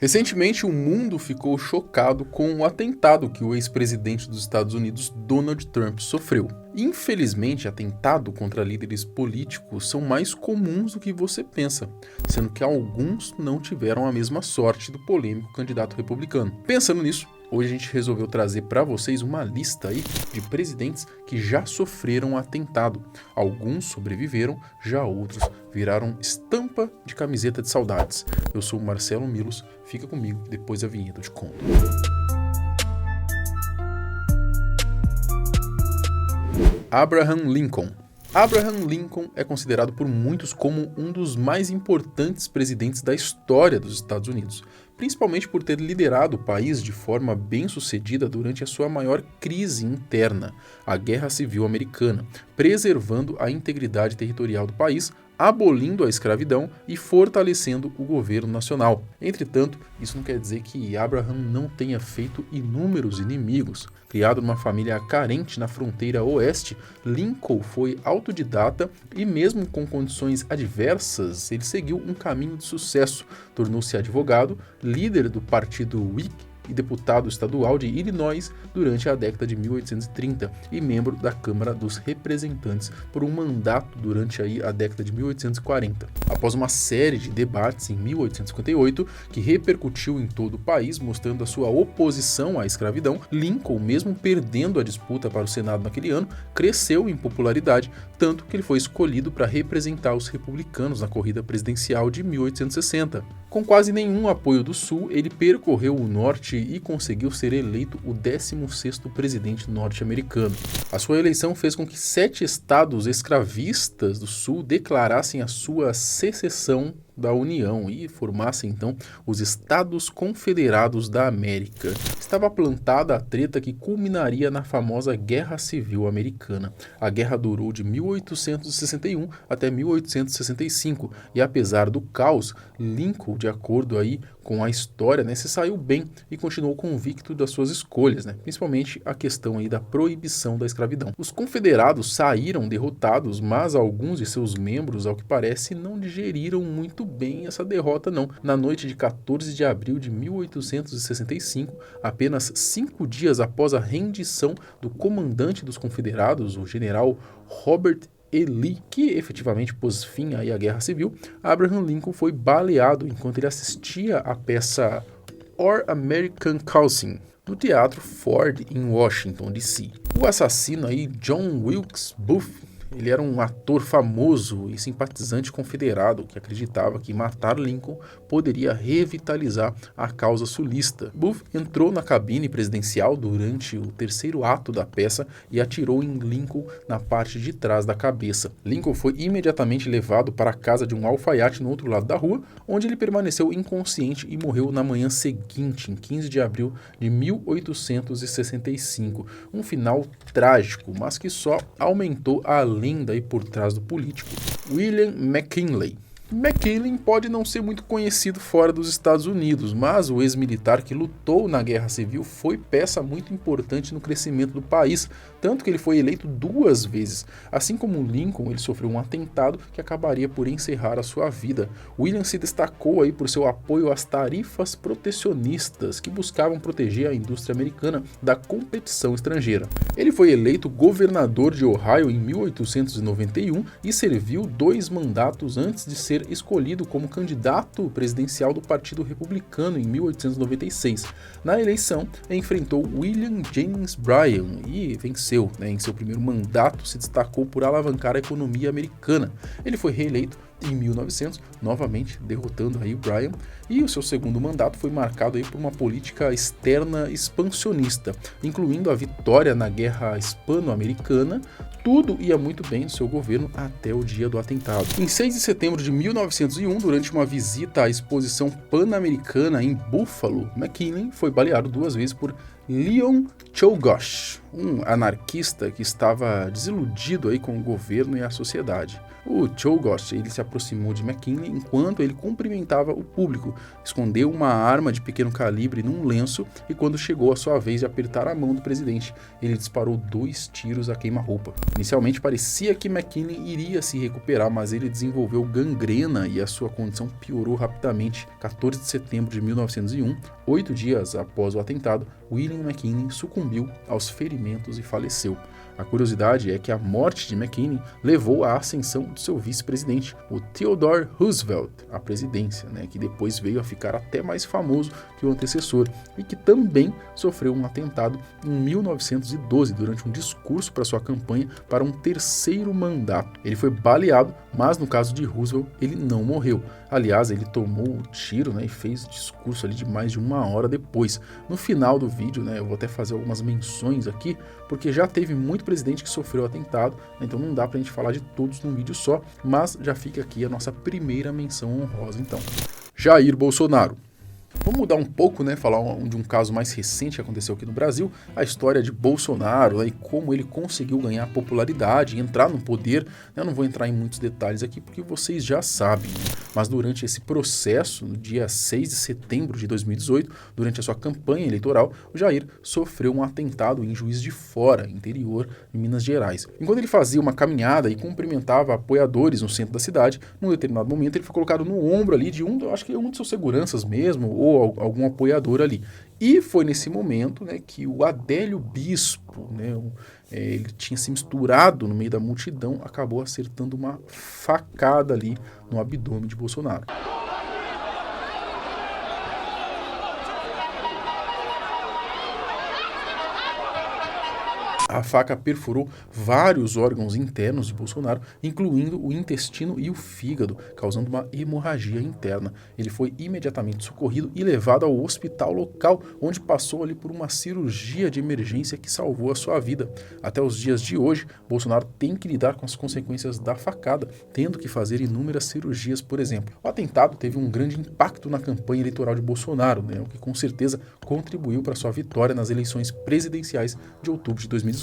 Recentemente, o mundo ficou chocado com o atentado que o ex-presidente dos Estados Unidos, Donald Trump, sofreu. Infelizmente, atentados contra líderes políticos são mais comuns do que você pensa, sendo que alguns não tiveram a mesma sorte do polêmico candidato republicano. Pensando nisso, hoje a gente resolveu trazer para vocês uma lista aí de presidentes que já sofreram atentado. Alguns sobreviveram, já outros viraram estampa de camiseta de saudades. Eu sou o Marcelo Milos, fica comigo, depois da vinheta eu te conto. Abraham Lincoln. Abraham Lincoln é considerado por muitos como um dos mais importantes presidentes da história dos Estados Unidos, principalmente por ter liderado o país de forma bem-sucedida durante a sua maior crise interna, a Guerra Civil Americana, preservando a integridade territorial do país, abolindo a escravidão e fortalecendo o governo nacional. Entretanto, isso não quer dizer que Abraham não tenha feito inúmeros inimigos. Criado numa família carente na fronteira oeste, Lincoln foi autodidata e mesmo com condições adversas, ele seguiu um caminho de sucesso. Tornou-se advogado, líder do partido Whig e deputado estadual de Illinois durante a década de 1830 e membro da Câmara dos Representantes por um mandato durante a década de 1840. Após uma série de debates em 1858, que repercutiu em todo o país, mostrando a sua oposição à escravidão, Lincoln, mesmo perdendo a disputa para o Senado naquele ano, cresceu em popularidade, tanto que ele foi escolhido para representar os republicanos na corrida presidencial de 1860. Com quase nenhum apoio do Sul, ele percorreu o Norte e conseguiu ser eleito o 16º presidente norte-americano. A sua eleição fez com que 7 estados escravistas do Sul declarassem a sua secessão da União e formassem então os Estados Confederados da América. Estava plantada a treta que culminaria na famosa Guerra Civil Americana. A guerra durou de 1861 até 1865 e apesar do caos, Lincoln, de acordo aí com a história, se saiu bem e continuou convicto das suas escolhas, principalmente a questão aí da proibição da escravidão. Os confederados saíram derrotados, mas alguns de seus membros, ao que parece, não digeriram muito bem essa derrota não. Na noite de 14 de abril de 1865, apenas 5 dias após a rendição do comandante dos confederados, o general Robert E. Lee, que efetivamente pôs fim aí à Guerra Civil, Abraham Lincoln foi baleado enquanto ele assistia à peça Our American Cousin, do Teatro Ford em Washington, D.C. O assassino aí, John Wilkes Booth, ele era um ator famoso e simpatizante confederado que acreditava que matar Lincoln poderia revitalizar a causa sulista. Booth entrou na cabine presidencial durante o 3º ato da peça e atirou em Lincoln na parte de trás da cabeça. Lincoln foi imediatamente levado para a casa de um alfaiate no outro lado da rua, onde ele permaneceu inconsciente e morreu na manhã seguinte, em 15 de abril de 1865. Um final trágico, mas que só aumentou a lenda aí por trás do político. William McKinley. McKinley pode não ser muito conhecido fora dos Estados Unidos, mas o ex-militar que lutou na Guerra Civil foi peça muito importante no crescimento do país, tanto que ele foi eleito 2 vezes. Assim como Lincoln, ele sofreu um atentado que acabaria por encerrar a sua vida. William se destacou aí por seu apoio às tarifas protecionistas que buscavam proteger a indústria americana da competição estrangeira. Ele foi eleito governador de Ohio em 1891 e serviu 2 mandatos antes de ser escolhido como candidato presidencial do Partido Republicano em 1896. Na eleição, enfrentou William Jennings Bryan e venceu. Em seu primeiro mandato, se destacou por alavancar a economia americana. Ele foi reeleito em 1900, novamente derrotando aí o Bryan, e o seu segundo mandato foi marcado aí por uma política externa expansionista, incluindo a vitória na Guerra Hispano-Americana. Tudo ia muito bem no seu governo até o dia do atentado. Em 6 de setembro de 1901, durante uma visita à exposição pan-americana em Buffalo, McKinley foi baleado 2 vezes por Leon Czolgosz, um anarquista que estava desiludido aí com o governo e a sociedade. O Czolgosz, ele se aproximou de McKinley enquanto ele cumprimentava o público, escondeu uma arma de pequeno calibre num lenço e quando chegou a sua vez de apertar a mão do presidente, ele disparou 2 tiros a queima-roupa. Inicialmente parecia que McKinley iria se recuperar, mas ele desenvolveu gangrena e a sua condição piorou rapidamente. 14 de setembro de 1901, 8 dias após o atentado, William McKinley sucumbiu aos ferimentos e faleceu. A curiosidade é que a morte de McKinley levou à ascensão do seu vice-presidente, o Theodore Roosevelt, à presidência, que depois veio a ficar até mais famoso que o antecessor e que também sofreu um atentado em 1912 durante um discurso para sua campanha para um 3º mandato. Ele foi baleado, mas no caso de Roosevelt ele não morreu. Aliás, ele tomou o tiro e fez discurso ali de mais de 1 hora depois. No final do vídeo, eu vou até fazer algumas menções aqui, porque já teve muito presidente que sofreu atentado, então não dá pra gente falar de todos num vídeo só, mas já fica aqui a nossa primeira menção honrosa então. Jair Bolsonaro. Vamos mudar um pouco, falar de um caso mais recente que aconteceu aqui no Brasil, a história de Bolsonaro e como ele conseguiu ganhar popularidade e entrar no poder. Eu não vou entrar em muitos detalhes aqui porque vocês já sabem, mas durante esse processo, no dia 6 de setembro de 2018, durante a sua campanha eleitoral, o Jair sofreu um atentado em Juiz de Fora, interior de Minas Gerais. Enquanto ele fazia uma caminhada e cumprimentava apoiadores no centro da cidade, num determinado momento ele foi colocado no ombro ali de acho que um de seus seguranças mesmo, ou algum apoiador ali. E foi nesse momento que o Adélio Bispo, ele tinha se misturado no meio da multidão, acabou acertando uma facada ali no abdômen de Bolsonaro. A faca perfurou vários órgãos internos de Bolsonaro, incluindo o intestino e o fígado, causando uma hemorragia interna. Ele foi imediatamente socorrido e levado ao hospital local, onde passou ali por uma cirurgia de emergência que salvou a sua vida. Até os dias de hoje, Bolsonaro tem que lidar com as consequências da facada, tendo que fazer inúmeras cirurgias, por exemplo. O atentado teve um grande impacto na campanha eleitoral de Bolsonaro, o que com certeza contribuiu para sua vitória nas eleições presidenciais de outubro de 2018.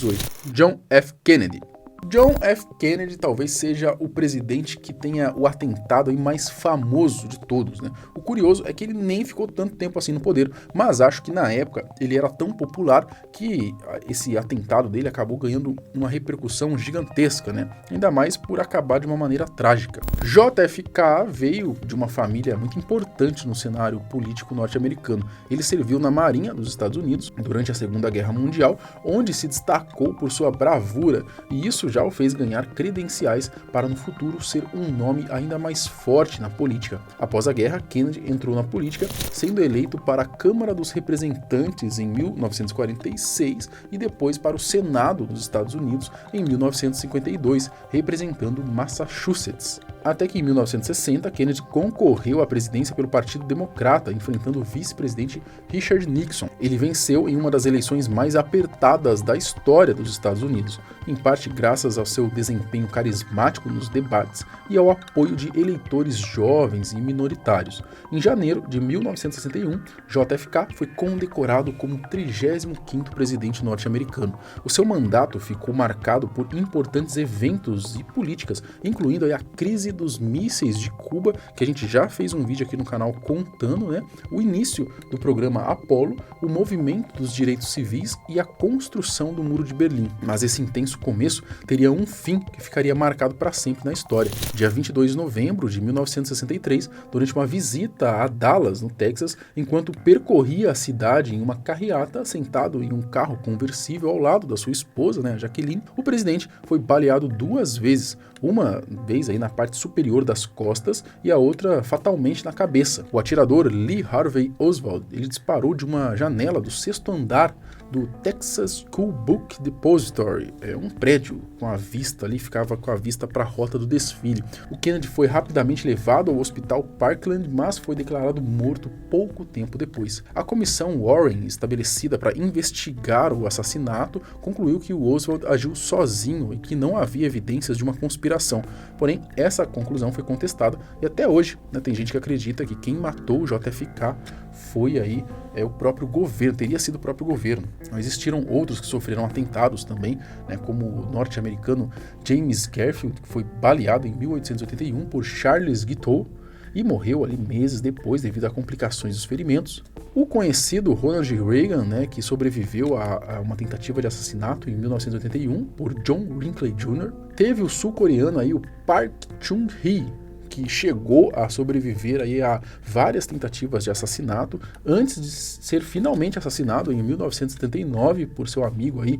John F. Kennedy. John F. Kennedy talvez seja o presidente que tenha o atentado mais famoso de todos. O curioso é que ele nem ficou tanto tempo assim no poder, mas acho que na época ele era tão popular que esse atentado dele acabou ganhando uma repercussão gigantesca, ainda mais por acabar de uma maneira trágica. JFK veio de uma família muito importante no cenário político norte-americano. Ele serviu na Marinha dos Estados Unidos durante a Segunda Guerra Mundial, onde se destacou por sua bravura, e isso já o fez ganhar credenciais para no futuro ser um nome ainda mais forte na política. Após a guerra, Kennedy entrou na política, sendo eleito para a Câmara dos Representantes em 1946 e depois para o Senado dos Estados Unidos em 1952, representando Massachusetts. Até que em 1960, Kennedy concorreu à presidência pelo Partido Democrata, enfrentando o vice-presidente Richard Nixon. Ele venceu em uma das eleições mais apertadas da história dos Estados Unidos, em parte graças ao seu desempenho carismático nos debates e ao apoio de eleitores jovens e minoritários. Em janeiro de 1961, JFK foi condecorado como 35º presidente norte-americano. O seu mandato ficou marcado por importantes eventos e políticas, incluindo a crise dos mísseis de Cuba, que a gente já fez um vídeo aqui no canal contando, o início do programa Apollo, o movimento dos direitos civis e a construção do Muro de Berlim. Mas esse intenso começo teria um fim que ficaria marcado para sempre na história. Dia 22 de novembro de 1963, durante uma visita a Dallas, no Texas, enquanto percorria a cidade em uma carreata, sentado em um carro conversível ao lado da sua esposa, a Jacqueline, o presidente foi baleado 2 vezes, uma vez aí na parte superior das costas e a outra fatalmente na cabeça. O atirador Lee Harvey Oswald, ele disparou de uma janela do 6º andar do Texas School Book Depository, um prédio com a vista ali, ficava com a vista para a rota do desfile. O Kennedy foi rapidamente levado ao hospital Parkland, mas foi declarado morto pouco tempo depois. A comissão Warren, estabelecida para investigar o assassinato, concluiu que o Oswald agiu sozinho e que não havia evidências de uma conspiração. Porém, essa conclusão foi contestada e até hoje, né, tem gente que acredita que quem matou o JFK foi aí o próprio governo, teria sido o próprio governo. Existiram outros que sofreram atentados também, né, como o norte-americano James Garfield, que foi baleado em 1881 por Charles Guiteau e morreu ali meses depois devido a complicações dos ferimentos. O conhecido Ronald Reagan, né, que sobreviveu a uma tentativa de assassinato em 1981 por John Hinckley Jr. Teve o sul-coreano aí, o Park Chung-hee, que chegou a sobreviver aí a várias tentativas de assassinato antes de ser finalmente assassinado em 1979 por seu amigo aí,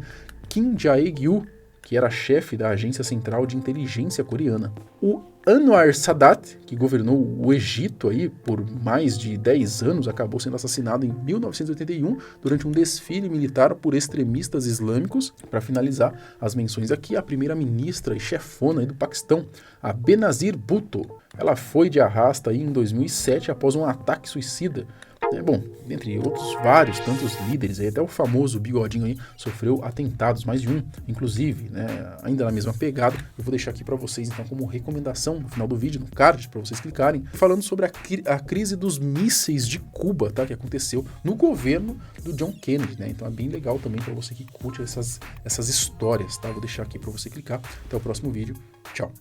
Kim Jae-gyu, que era chefe da Agência Central de Inteligência Coreana. O Anwar Sadat, que governou o Egito aí por mais de 10 anos, acabou sendo assassinado em 1981 durante um desfile militar por extremistas islâmicos. Para finalizar as menções aqui, a primeira-ministra e chefona aí do Paquistão, a Benazir Bhutto, ela foi de arrasta aí em 2007 após um ataque suicida. Bom, dentre outros vários, tantos líderes, aí, até o famoso bigodinho aí sofreu atentados, mais de um, inclusive, né, ainda na mesma pegada. Eu vou deixar aqui para vocês, então, como recomendação no final do vídeo, no card, para vocês clicarem, falando sobre a crise dos mísseis de Cuba, tá, que aconteceu no governo do John Kennedy, né, então é bem legal também para você que curte essas histórias, tá, vou deixar aqui para você clicar. Até o próximo vídeo, tchau!